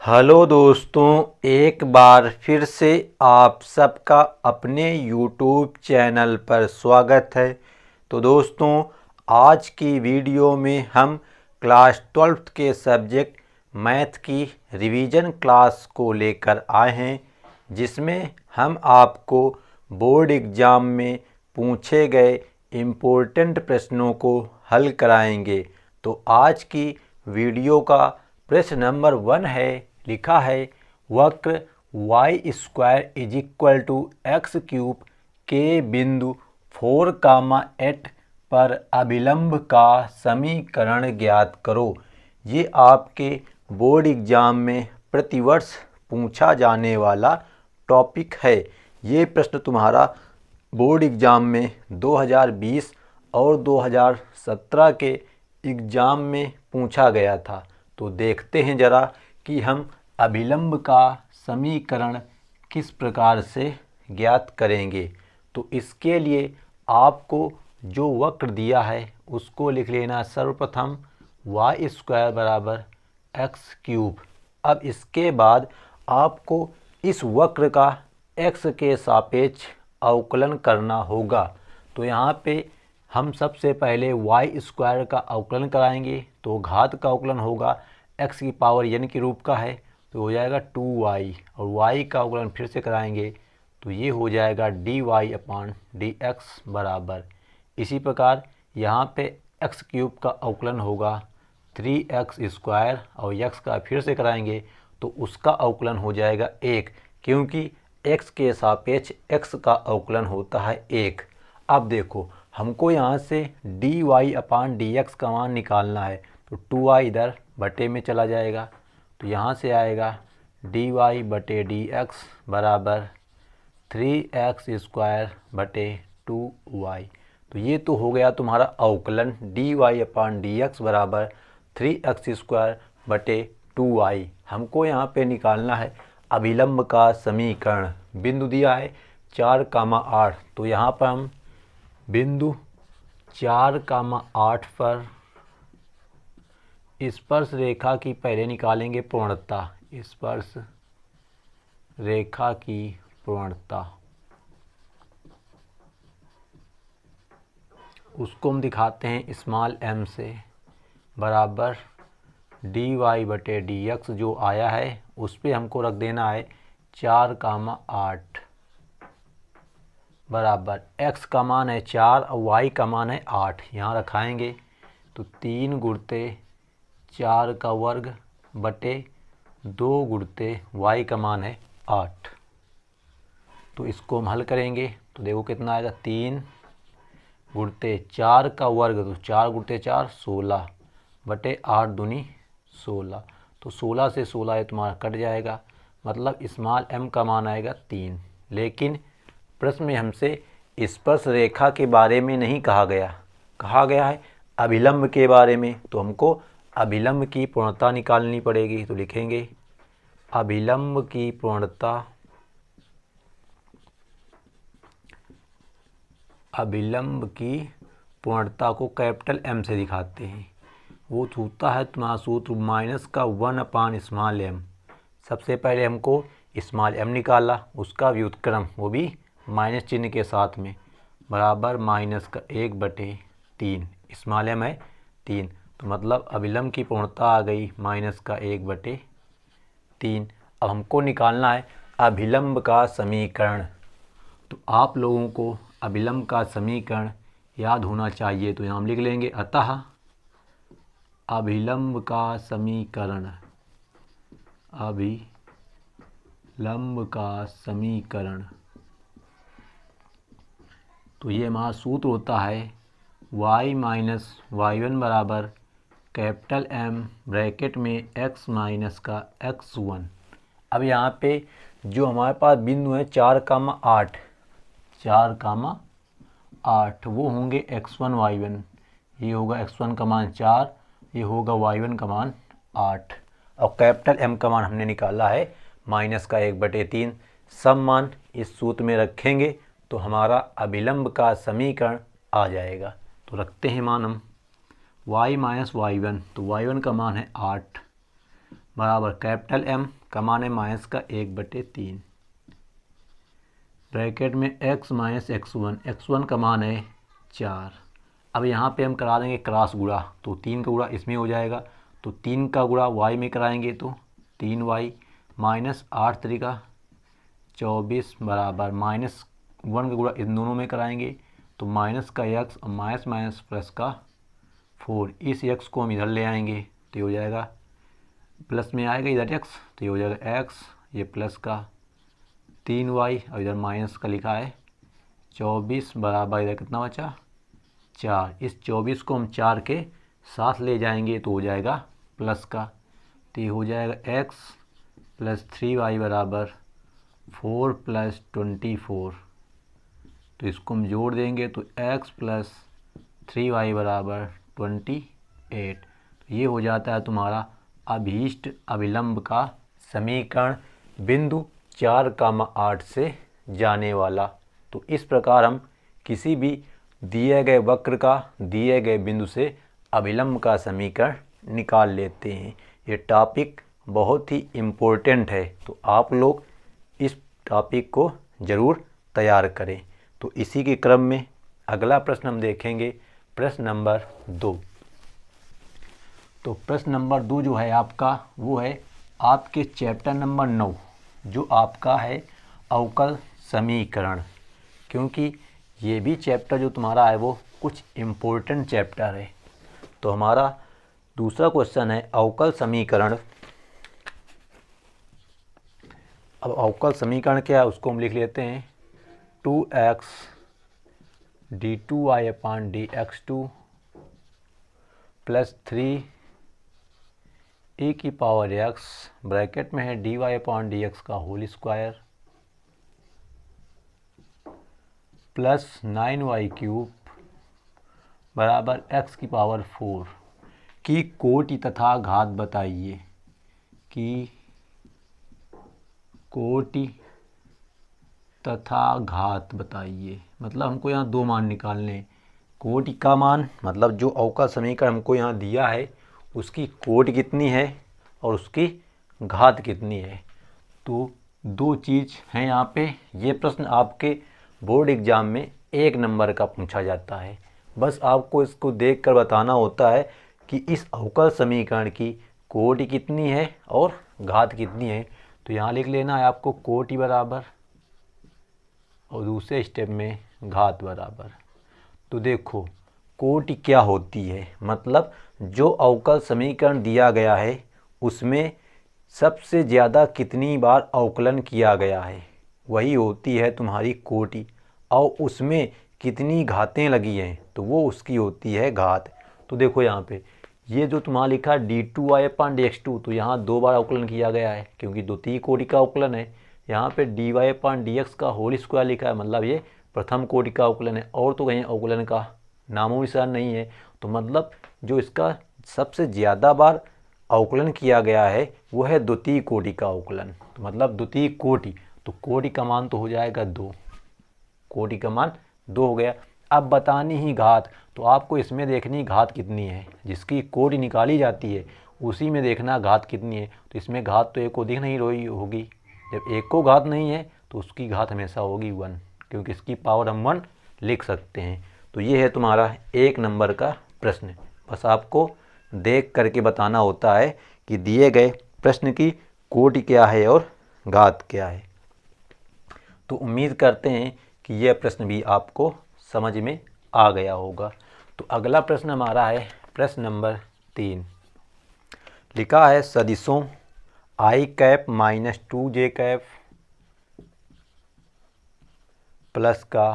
Hello दोस्तों, एक बार फिर से आप सबका अपने YouTube चैनल पर स्वागत है। तो दोस्तों, आज की वीडियो में हम क्लास 12th के सब्जेक्ट मैथ की रिवीजन क्लास को लेकर आए हैं, जिसमें हम आपको बोर्ड एग्ज़ाम में पूछे गए इम्पोर्टेंट प्रश्नों को हल कराएंगे। तो आज की वीडियो का प्रश्न नंबर 1 है, लिखा है वक्र y square is equal to x cube के बिंदु 4, 8 पर अभिलंब का समीकरण ज्ञात करो। ये आपके बोर्ड एग्जाम में प्रतिवर्ष पूछा जाने वाला टॉपिक है। ये प्रश्न तुम्हारा बोर्ड एग्ज़ाम में 2020 और 2017 के एग्ज़ाम में पूछा गया था। तो देखते हैं ज़रा कि हम अभिलंब का समीकरण किस प्रकार से ज्ञात करेंगे। तो इसके लिए आपको जो वक्र दिया है उसको लिख लेना सर्वप्रथम y स्क्वायर बराबर एक्स क्यूब। अब इसके बाद आपको इस वक्र का x के सापेक्ष अवकलन करना होगा। तो यहाँ पे हम सबसे पहले y स्क्वायर का अवकलन कराएंगे। तो घात का अवकलन होगा x की पावर n के रूप का है, तो हो जाएगा 2y, और y का अवकलन फिर से कराएंगे तो ये हो जाएगा dy अपान dx बराबर। इसी प्रकार यहाँ पे x क्यूब का अवकलन होगा 3x स्क्वायर, और x का फिर से कराएंगे तो उसका अवकलन हो जाएगा 1, क्योंकि x के सापेक्ष x का अवकलन होता है 1। अब देखो, हमको यहाँ से dy अपान dx का मान निकालना है, तो 2y इधर बटे में चला जाएगा, तो यहाँ से आएगा dy बटे dx बराबर 3x स्क्वायर बटे 2y। तो ये तो हो गया तुम्हारा अवकलन dy अपान dx बराबर 3x स्क्वायर बटे 2y। हमको यहाँ पे निकालना है अभिलंब का समीकरण। बिंदु दिया है 4, 8, तो यहाँ पर हम बिंदु 4, 8 पर स्पर्श रेखा की पहले निकालेंगे पूर्णता। स्पर्श रेखा की पूर्णता उसको हम दिखाते हैं स्मॉल m से, बराबर dy बटे dx जो आया है उस पर हमको रख देना है 4, 8 बराबर x का मान है 4 और y का मान है 8। यहाँ रखाएंगे तो 3 गुणते 4 का वर्ग बटे 2 गुणते y का मान है 8। तो इसको हम हल करेंगे तो देखो कितना आएगा, 3 गुणते 4 का वर्ग, तो 4 गुणते 4 16 बटे 8 दूनी 16। तो 16 से 16 ये तुम्हारा कट जाएगा, मतलब स्मॉल m का मान आएगा 3। लेकिन प्रश्न में हमसे स्पर्श रेखा के बारे में नहीं कहा गया है अभिलंब के बारे में। तो हमको अभिलंब की पूर्णता निकालनी पड़ेगी। तो लिखेंगे अभिलंब की पूर्णता, अभिलंब की पूर्णता को कैपिटल M से दिखाते हैं। वो होता है तुम्हारा सूत्र -1 अपान स्मॉल m। सबसे पहले हमको स्मॉल m निकाला, उसका व्युत्क्रम वो भी माइनस चिन्ह के साथ में, बराबर -1 बटे 3। स्मॉल m है 3, तो मतलब अभिलंब की पूर्णता आ गई -1 बटे 3। अब हमको निकालना है अभिलंब का समीकरण। तो आप लोगों को अभिलंब का समीकरण याद होना चाहिए। तो यहाँ हम लिख लेंगे अतः अभिलंब का समीकरण, अभिलंब का समीकरण। तो ये हमारा सूत्र होता है y माइनस y1 बराबर कैपिटल M ब्रैकेट में x माइनस का x1। अब यहाँ पे जो हमारे पास बिंदु है 4, 8 वो होंगे x1 y1। ये होगा x1 का मान 4, ये होगा y1 का मान 8, और कैपिटल M का मान हमने निकाला है -1 बटे 3। सब मान इस सूत्र में रखेंगे तो हमारा अभिलंब का समीकरण आ जाएगा। तो रखते हैं मान हम y माइनस y1, तो y1 का मान है 8 बराबर कैपिटल M का मान है माइनस का 1/3 ब्रैकेट में x माइनस x1 का मान है 4। अब यहाँ पे हम करा देंगे क्रॉस गुणा, तो 3 का गुणा इसमें हो जाएगा, तो 3 का गुणा y में कराएंगे तो 3y माइनस 8 तरीका 24 बराबर -1 का गुणा इन दोनों में कराएंगे तो माइनस का x और माइनस माइनस प्लस का 4। इस x को हम इधर ले आएंगे तो ये हो जाएगा प्लस में आएगा इधर x, तो ये हो जाएगा x, ये प्लस का 3y और इधर माइनस का लिखा है 24 बराबर इधर कितना बचा 4। इस 24 को हम 4 के साथ ले जाएंगे तो हो जाएगा प्लस का, तो ये हो जाएगा x प्लस 3y बराबर 4 प्लस 24। तो इसको हम जोड़ देंगे तो x प्लस 3y बराबर 28। तो ये हो जाता है तुम्हारा अभीष्ट अभिलंब का समीकरण बिंदु 4,8 से जाने वाला। तो इस प्रकार हम किसी भी दिए गए वक्र का दिए गए बिंदु से अभिलंब का समीकरण निकाल लेते हैं। ये टॉपिक बहुत ही इम्पोर्टेंट है, तो आप लोग इस टॉपिक को ज़रूर तैयार करें। तो इसी के क्रम में अगला प्रश्न हम देखेंगे, प्रश्न नंबर 2। तो प्रश्न नंबर 2 जो है आपका वो है आपके चैप्टर नंबर 9 जो आपका है अवकल समीकरण, क्योंकि ये भी चैप्टर जो तुम्हारा है वो कुछ इम्पोर्टेंट चैप्टर है। तो हमारा दूसरा क्वेश्चन है अवकल समीकरण। अब अवकल समीकरण क्या है उसको हम लिख लेते हैं 2x d2y upon dx2 plus 3 e की पावर x ब्रैकेट में है dy अपान dx का whole square plus 9y cube बराबर x की पावर 4 की कोटि तथा घात बताइए। की कोटि तथा घात बताइए, मतलब हमको यहाँ दो मान निकालने हैं। कोटि का मान मतलब जो अवकल समीकरण हमको यहाँ दिया है उसकी कोटि कितनी है और उसकी घात कितनी है। तो दो चीज़ हैं यहाँ पे। ये प्रश्न आपके बोर्ड एग्ज़ाम में 1 नंबर का पूछा जाता है। बस आपको इसको देखकर बताना होता है कि इस अवकल समीकरण की कोटि कितनी है और घात कितनी है। तो यहाँ लिख लेना है आपको कोटि बराबर और दूसरे स्टेप में घात बराबर। तो देखो कोटि क्या होती है, मतलब जो अवकल समीकरण दिया गया है उसमें सबसे ज़्यादा कितनी बार अवकलन किया गया है वही होती है तुम्हारी कोटि, और उसमें कितनी घातें लगी हैं तो वो उसकी होती है घात। तो देखो यहाँ पे ये जो तुम्हारा लिखा है d2y अपान dx2, तो यहाँ 2 बार अवकलन किया गया है क्योंकि द्वितीय कोटि का अवकलन है। यहाँ पे dy अपान dx का होल स्क्वायर लिखा है, मतलब ये प्रथम कोटि का अवकलन है और तो कहीं अवकलन का नामो निशान नहीं है। तो मतलब जो इसका सबसे ज़्यादा बार अवकलन किया गया है वो है द्वितीय कोटि का अवकलन। तो मतलब द्वितीय कोटि, तो कोटि का मान तो हो जाएगा 2, कोटि का मान 2 हो गया। अब बतानी ही घात, तो आपको इसमें देखनी घात कितनी है, जिसकी कोटि निकाली जाती है उसी में देखना घात कितनी है। तो इसमें घात तो एक को दिख नहीं रही होगी, जब एक को घात नहीं है तो उसकी घात हमेशा होगी 1, क्योंकि इसकी पावर हम 1 लिख सकते हैं। तो ये है तुम्हारा 1 नंबर का प्रश्न। बस आपको देख करके बताना होता है कि दिए गए प्रश्न की कोटि क्या है और घात क्या है। तो उम्मीद करते हैं कि यह प्रश्न भी आपको समझ में आ गया होगा। तो अगला प्रश्न हमारा है प्रश्न नंबर 3। लिखा है सदिशों i cap minus 2j cap plus का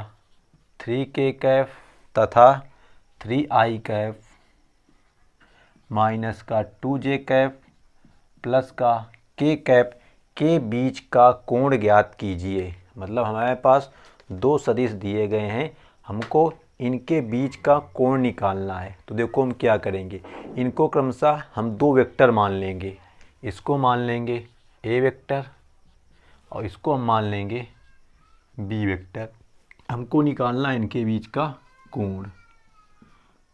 3k कैप तथा 3i कैप माइनस का 2j कैप प्लस का k कैप के बीच का कोण ज्ञात कीजिए। मतलब हमारे पास 2 सदिश दिए गए हैं, हमको इनके बीच का कोण निकालना है। तो देखो हम क्या करेंगे, इनको क्रमशः हम 2 वेक्टर मान लेंगे। इसको मान लेंगे a वेक्टर और इसको हम मान लेंगे b वेक्टर। हमको निकालना है इनके बीच का कोण।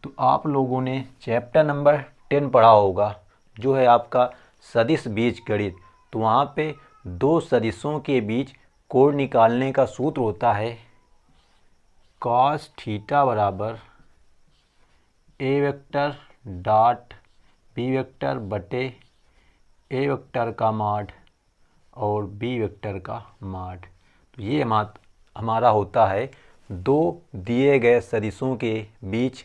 तो आप लोगों ने चैप्टर नंबर 10 पढ़ा होगा, जो है आपका सदिश बीजगणित, तो वहाँ पे दो सदिशों के बीच कोण निकालने का सूत्र होता है कॉस थीटा बराबर ए वेक्टर डॉट बी वेक्टर बटे ए वेक्टर का माड और बी वेक्टर का माड। तो ये हमारा होता है दो दिए गए सदिशों के बीच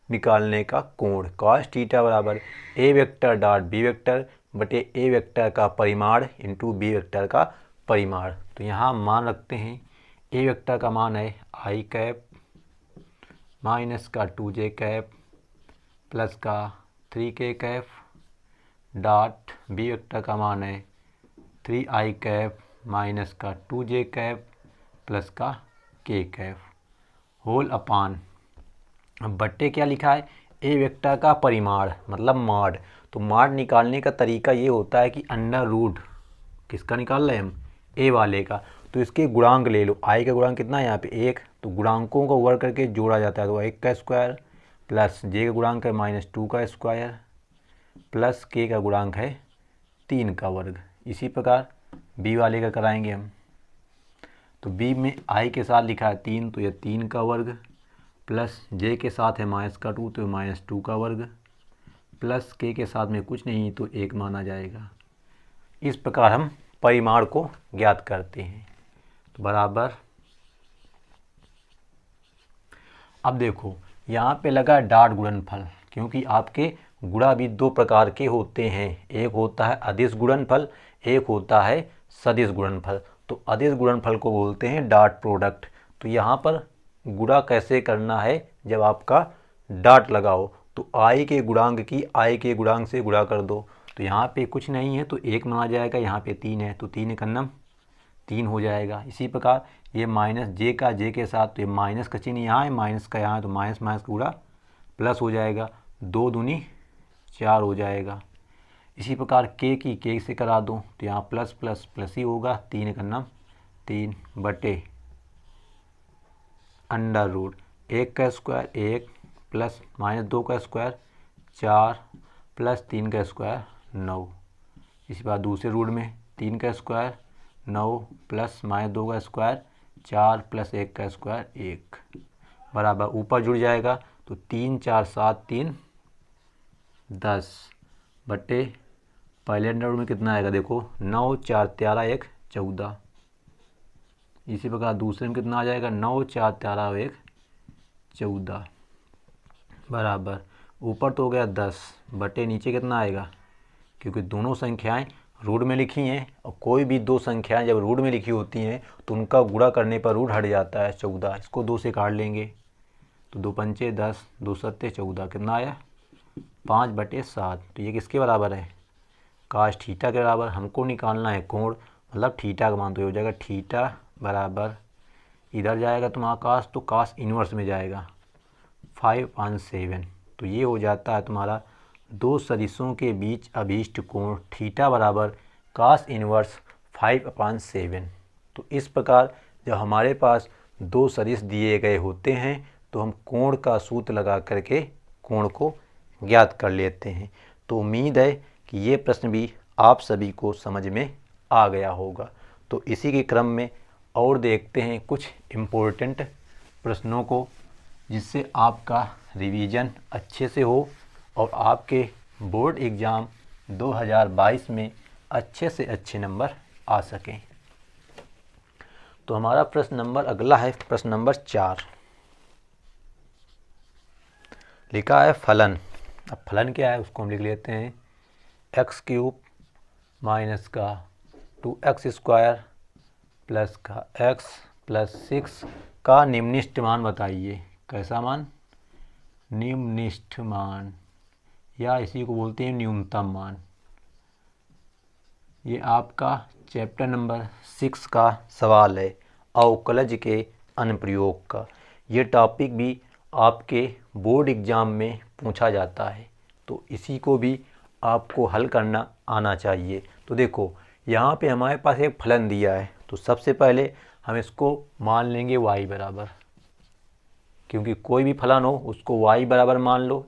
निकालने का कोण। कॉस थीटा बराबर ए वेक्टर डॉट बी वेक्टर बटे ए वेक्टर का परिमाण इंटू बी वेक्टर का परिमाण। तो यहाँ मान रखते हैं ए वेक्टर का मान है आई कैप माइनस का 2j कैप प्लस का 3k cap dot B vector का मान है 3i कैप माइनस का 2j कैप प्लस का k कैप होल अपान। अब बट्टे क्या लिखा है ए वेक्टर का परिमाण मतलब माड। तो माड निकालने का तरीका ये होता है कि अंडर रूट किसका निकाल रहे हैं हम ए वाले का, तो इसके गुणांक ले लो। आई का गुणांक कितना है यहाँ पे 1, तो गुणांकों को वर्ग करके जोड़ा जाता है। तो 1 का स्क्वायर प्लस जे का गुणांक है -2 का स्क्वायर प्लस के का गुणांक है 3 का वर्ग। इसी प्रकार बी वाले का कराएंगे हम। तो बी में आई के साथ लिखा है 3, तो यह 3 का वर्ग प्लस जे के साथ है -2 तो -2 का वर्ग प्लस के साथ में कुछ नहीं तो 1 माना जाएगा। इस प्रकार हम परिमाण को ज्ञात करते हैं। तो बराबर अब देखो यहाँ पे लगा डॉट गुणनफल, क्योंकि आपके गुणा भी दो प्रकार के होते हैं, एक होता है अदिश गुणनफल, एक होता है सदिश गुणनफल। तो अदिश गुणनफल को बोलते हैं डॉट प्रोडक्ट। तो यहाँ पर गुणा कैसे करना है, जब आपका डॉट लगाओ तो आई के गुणांक की आई के गुणांक से गुणा कर दो। तो यहाँ पे कुछ नहीं है तो 1 माना जाएगा, यहाँ पे 3 है तो 3 एकन्नम 3 हो जाएगा। इसी प्रकार ये माइनस जे का जे के साथ, तो ये माइनस का चिन्ह यहाँ है, माइनस का यहाँ है, तो माइनस माइनस का गुणा प्लस हो जाएगा, 2 दूनी 4 हो जाएगा। इसी प्रकार के की के से करा दो तो यहाँ प्लस प्लस प्लस ही होगा, 3 एकन्नम 3 बटे अंडर रूट 1 का स्क्वायर 1 प्लस -2 का स्क्वायर 4 प्लस 3 का स्क्वायर 9। इसी बात दूसरे रूट में 3 का स्क्वायर 9 प्लस -2 का स्क्वायर 4 प्लस 1 का स्क्वायर 1 बराबर ऊपर जुड़ जाएगा। तो 3 4 7 3 10 बटे पहले अंडर रूट में कितना आएगा देखो 9 4 13 1 14। इसी प्रकार दूसरे में कितना आ जाएगा 9 4 13 1 14 बराबर ऊपर तो हो गया 10 बटे नीचे कितना आएगा, क्योंकि दोनों संख्याएं रूट में लिखी हैं और कोई भी दो संख्याएं जब रूट में लिखी होती हैं तो उनका गुणा करने पर रूट हट जाता है 14। इसको 2 से काट लेंगे तो 2 पंचे 10 2 सत्ते 14 कितना आया 5 बटे 7। तो ये किसके बराबर है काश थीटा के बराबर। हमको निकालना है कोण मतलब थीटा का मान, तो हो जाएगा थीटा बराबर इधर जाएगा तुम्हारा काश, तो काश इन्वर्स में जाएगा 5/7। तो ये हो जाता है तुम्हारा दो सदिशों के बीच अभीष्ट कोण थीटा बराबर काश इन्वर्स 5/7। तो इस प्रकार जब हमारे पास दो सदिश दिए गए होते हैं तो हम कोण का सूत्र लगा करके कोण को ज्ञात कर लेते हैं। तो उम्मीद है कि ये प्रश्न भी आप सभी को समझ में आ गया होगा। तो इसी के क्रम में और देखते हैं कुछ इम्पोर्टेंट प्रश्नों को, जिससे आपका रिवीजन अच्छे से हो और आपके बोर्ड एग्ज़ाम 2022 में अच्छे से अच्छे नंबर आ सकें। तो हमारा प्रश्न नंबर अगला है प्रश्न नंबर 4। लिखा है फलन। अब फलन क्या है उसको हम लिख लेते हैं x³ माइनस का 2x² प्लस का x प्लस 6 का निम्नलिखित मान बताइए। कैसा मान निम्नलिखित मान, या इसी को बोलते हैं न्यूनतम मान। ये आपका चैप्टर नंबर 6 का सवाल है अवकलज के अनुप्रयोग का। ये टॉपिक भी आपके बोर्ड एग्ज़ाम में पूछा जाता है, तो इसी को भी आपको हल करना आना चाहिए। तो देखो यहाँ पे हमारे पास एक फलन दिया है, तो सबसे पहले हम इसको मान लेंगे y बराबर, क्योंकि कोई भी फलन हो उसको y बराबर मान लो,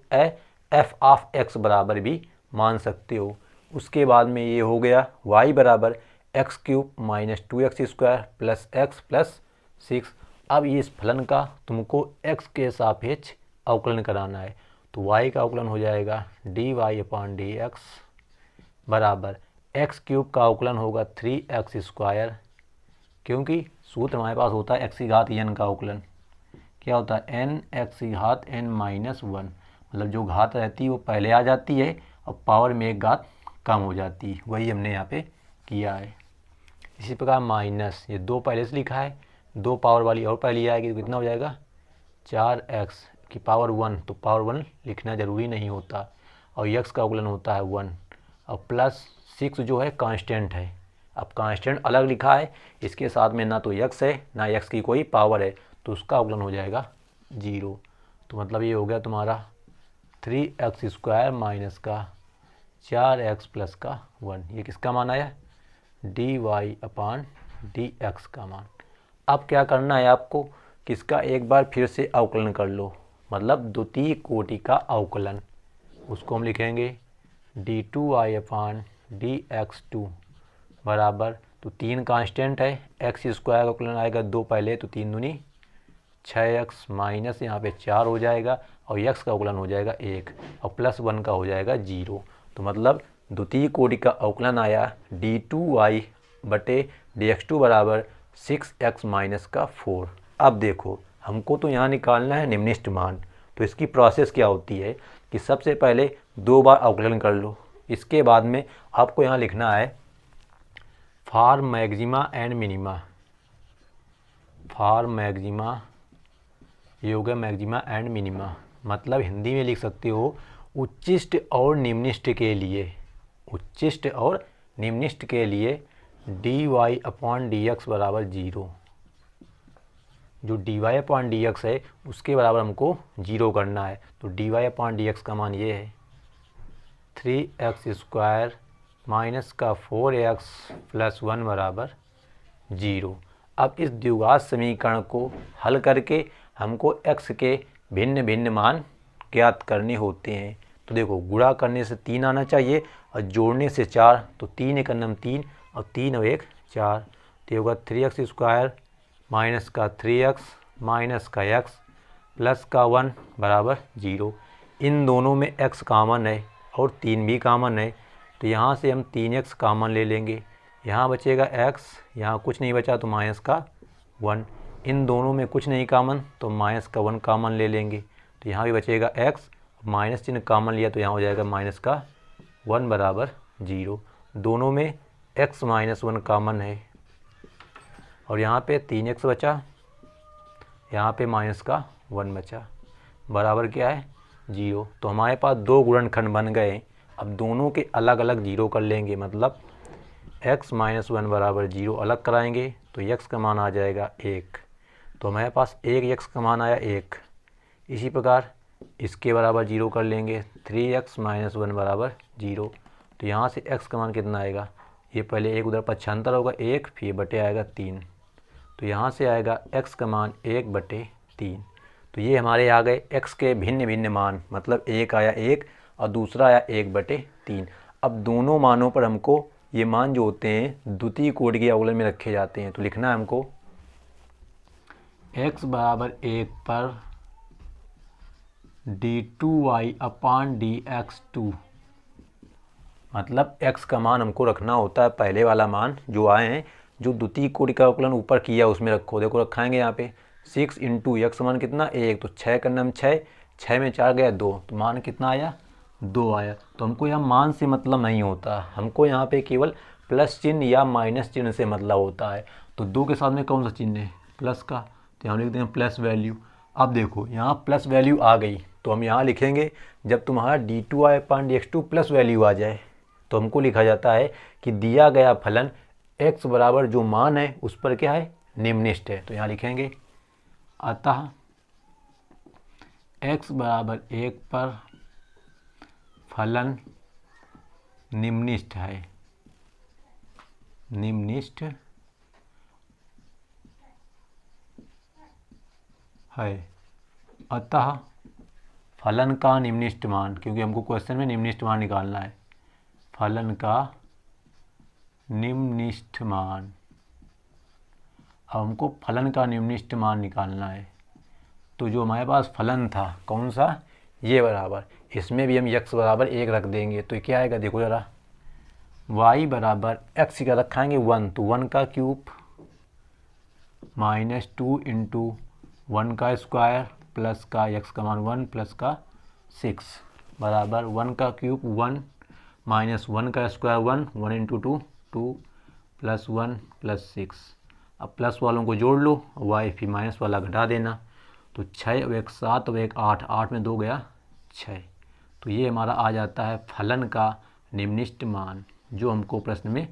f ऑफ x बराबर भी मान सकते हो। उसके बाद में ये हो गया y बराबर x cube minus 2x square plus x plus 6। अब इस फलन का तुमको x के सापेक्ष अवकलन कराना है, तो y का अवकलन हो जाएगा dy/dx बराबर एक्स क्यूब का अवकलन होगा 3x स्क्वायर, क्योंकि सूत्र हमारे पास होता है x की घात n का अवकलन क्या होता है n x की घात n माइनस 1, मतलब जो घात रहती है वो पहले आ जाती है और पावर में एक घात कम हो जाती है, वही हमने यहाँ पे किया है। इसी प्रकार माइनस ये 2 पहले से लिखा है, 2 पावर वाली और पहले आएगी तो कितना हो जाएगा 4x की पावर 1, तो पावर 1 लिखना ज़रूरी नहीं होता और x का अवकलन होता है 1 और प्लस 6 जो है कांस्टेंट है। अब कांस्टेंट अलग लिखा है, इसके साथ में ना तो x है ना x की कोई पावर है, तो उसका अवकलन हो जाएगा 0। तो मतलब ये हो गया तुम्हारा 3x स्क्वायर माइनस का 4x प्लस का 1, ये किसका मान आया dy/dx का मान। अब क्या करना है आपको कि इसका एक बार फिर से अवकलन कर लो, मतलब द्वितीय कोटि का अवकलन, उसको हम लिखेंगे d2y/dx2 बराबर, तो 3 कांस्टेंट है, एक्स स्क्वायर का अवकलन आएगा 2 पहले, तो 3 दूनी 6x माइनस यहाँ पे 4 हो जाएगा और x का अवकलन हो जाएगा 1 और प्लस 1 का हो जाएगा 0। तो मतलब द्वितीय कोटि का अवकलन आया d2y/dx2 बराबर 6x माइनस का 4। अब देखो हमको तो यहाँ निकालना है निम्नलिखित मान, तो इसकी प्रोसेस क्या होती है कि सबसे पहले 2 बार अवकलन कर लो, इसके बाद में आपको यहाँ लिखना है for maxima and minima, for maxima, ये हो गया मैक्सिमा एंड मिनिमा, मतलब हिंदी में लिख सकते हो उच्चिष्ट और निम्निष्ट के लिए, उच्चिष्ट और निम्निष्ट के लिए dy/dx बराबर 0, जो dy/dx है उसके बराबर हमको 0 करना है, तो dy/dx का मान ये है 3x स्क्वायर माइनस का 4x प्लस 1 बराबर 0। अब इस द्विघात समीकरण को हल करके हमको x के भिन्न भिन्न मान ज्ञात करने होते हैं। तो देखो गुणा करने से 3 आना चाहिए और जोड़ने से 4, तो 3 एक अन्नम 3 और 3 और 1 4, तो होगा 3x स्क्वायर माइनस का 3x माइनस का x प्लस का 1 बराबर 0। इन दोनों में x कॉमन है और 3 भी कॉमन है, तो यहाँ से हम 3x कॉमन ले लेंगे, यहाँ बचेगा x, यहाँ कुछ नहीं बचा तो माइनस का 1, इन दोनों में कुछ नहीं कॉमन तो माइनस का 1 कॉमन ले लेंगे, तो यहाँ भी बचेगा x, माइनस चिन्ह कॉमन लिया तो यहाँ हो जाएगा माइनस का 1 बराबर 0। दोनों में x माइनस 1 कॉमन है और यहाँ पे 3x बचा, यहाँ पे माइनस का 1 बचा, बराबर क्या है 0। तो हमारे पास 2 गुणनखंड बन गए। अब दोनों के अलग अलग 0 कर लेंगे, मतलब x माइनस 1 बराबर 0 अलग कराएंगे तो x का मान आ जाएगा 1, तो हमारे पास 1x का मान आया 1। इसी प्रकार इसके बराबर 0 कर लेंगे, 3x माइनस 1 बराबर 0, तो यहाँ से x का मान कितना आएगा, ये पहले 1 उधर पक्षांतर होगा 1, फिर बटे आएगा 3, तो यहाँ से आएगा x का मान 1/3। तो ये हमारे आ गए x के भिन्न भिन्न मान, मतलब एक आया 1 और दूसरा आया 1/3। अब दोनों मानों पर हमको ये मान जो होते हैं द्वितीय कोटि के अवकलन में रखे जाते हैं, तो लिखना है हमको x बराबर 1 पर d2y/dx2, मतलब x का मान हमको रखना होता है पहले वाला मान जो आए हैं, जो द्वितीय कोटि का अवकलन ऊपर किया उसमें रखो। देखो रखाएंगे यहाँ पे 6 इंटू x मान कितना 1, तो 6 का नाम 6, 6 में 4 गया 2, तो मान कितना आया 2 आया। तो हमको यहाँ मान से मतलब नहीं होता, हमको यहाँ पे केवल प्लस चिन्ह या माइनस चिन्ह से मतलब होता है। तो 2 के साथ में कौन सा चिन्ह है प्लस का, तो यहाँ लिखते हैं प्लस वैल्यू। अब देखो यहाँ प्लस वैल्यू आ गई, तो हम यहाँ लिखेंगे जब तुम्हारा d2y/dx2 प्लस वैल्यू आ जाए तो हमको लिखा जाता है कि दिया गया फलन x बराबर जो मान है उस पर क्या है निम्नलिखित है। तो यहाँ लिखेंगे अतः x बराबर 1 पर फलन निम्नलिखित है, निम्नलिखित है। अतः फलन का निम्नलिखित मान, क्योंकि हमको क्वेश्चन में निम्नलिखित मान निकालना है, फलन का निम्नलिखित मान। अब हमको फलन का निम्नलिखित मान निकालना है। तो जो हमारे पास फलन था कौन सा, ये बराबर, इसमें भी हम x बराबर 1 रख देंगे तो क्या आएगा, देखो ज़रा, y बराबर x का रखाएंगे 1, तो 1 का क्यूब -2 इंटू 1 का स्क्वायर प्लस का x का मान 1 प्लस का 6 बराबर 1 का क्यूब 1 माइनस 1 का स्क्वायर 1, 1 इंटू 2 2 प्लस 1 प्लस 6। अब प्लस वालों को जोड़ लो, y फिर माइनस वाला घटा देना, तो 6 और 1 7 और 1 8, 8 में 2 गया 6। तो ये हमारा आ जाता है फलन का निम्नलिखित मान, जो हमको प्रश्न में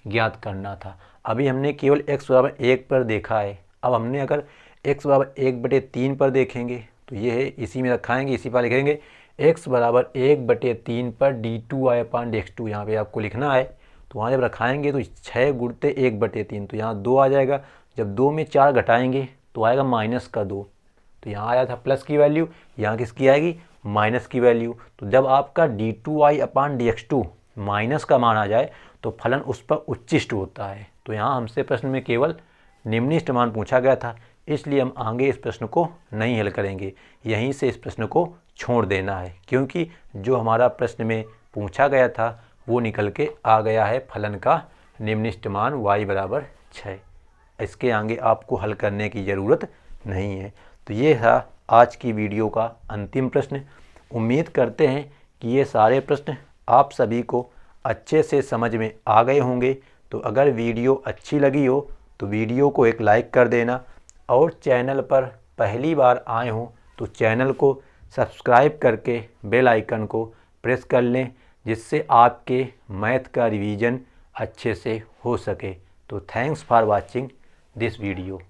ज्ञात करना था। अभी हमने केवल x बराबर 1 पर देखा है। अब हमने अगर x बराबर 1/3 पर देखेंगे तो ये है, इसी में रखाएंगे, इसी पर लिखेंगे x बराबर 1/3 पर d2y/dx2 यहाँ पे आपको लिखना है। तो वहाँ जब रखाएंगे तो 6 गुणते 1/3, तो यहाँ 2 आ जाएगा। जब 2 में 4 घटाएंगे तो आएगा -2, तो यहाँ आया था प्लस की वैल्यू, यहाँ किसकी आएगी, माइनस की वैल्यू। तो जब आपका d2y/dx2 माइनस का मान आ जाए तो फलन उस पर उच्चिष्ट होता है। तो यहाँ हमसे प्रश्न में केवल निम्नलिखित मान पूछा गया था, इसलिए हम आगे इस प्रश्न को नहीं हल करेंगे, यहीं से इस प्रश्न को छोड़ देना है, क्योंकि जो हमारा प्रश्न में पूछा गया था वो निकल के आ गया है फलन का निम्नलिखित मान y बराबर 6। इसके आगे आपको हल करने की ज़रूरत नहीं है। तो ये था आज की वीडियो का अंतिम प्रश्न। उम्मीद करते हैं कि ये सारे प्रश्न आप सभी को अच्छे से समझ में आ गए होंगे। तो अगर वीडियो अच्छी लगी हो तो वीडियो को एक लाइक कर देना, और चैनल पर पहली बार आए हों तो चैनल को सब्सक्राइब करके बेल आइकन को प्रेस कर लें, जिससे आपके मैथ का रिवीजन अच्छे से हो सके। तो thanks for watching this video.